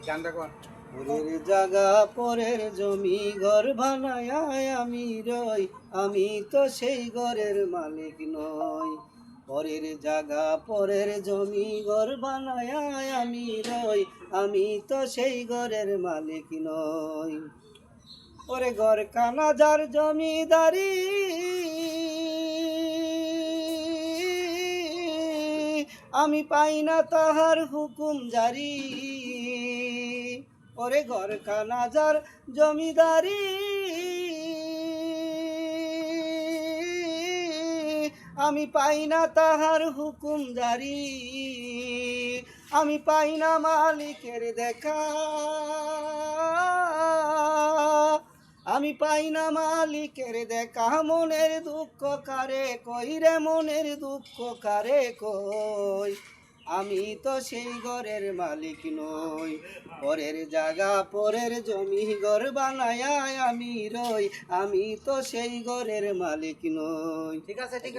গানটা কোন? পরের জায়গা পরের জমি ঘর বানায় আমি রই, আমি তো সেই ঘরের মালিক নই। পরের জায়গা পরের জমি ঘর বানায় আমি রই, আমি তো সেই ঘরের মালিক নই। ওরে ঘর কানা যার জমিদারি, আমি পাই না তাহার হুকুম জারি। ওরে ঘর খানা যার জমিদারি, আমি পাই না তাহার হুকুম জারি। আমি পাই না মালিকের দেখা, আমি পাই না মালিকের দেখা। মনের দুঃখ কারে কই রে, মনের দুঃখ কারে কই, আমি তো সেই ঘরের মালিক নই। পরের জায়গা পরের জমি ঘর বানায় আমি রই, আমি তো সেই ঘরের মালিক নই। ঠিক আছে, ঠিক আছে।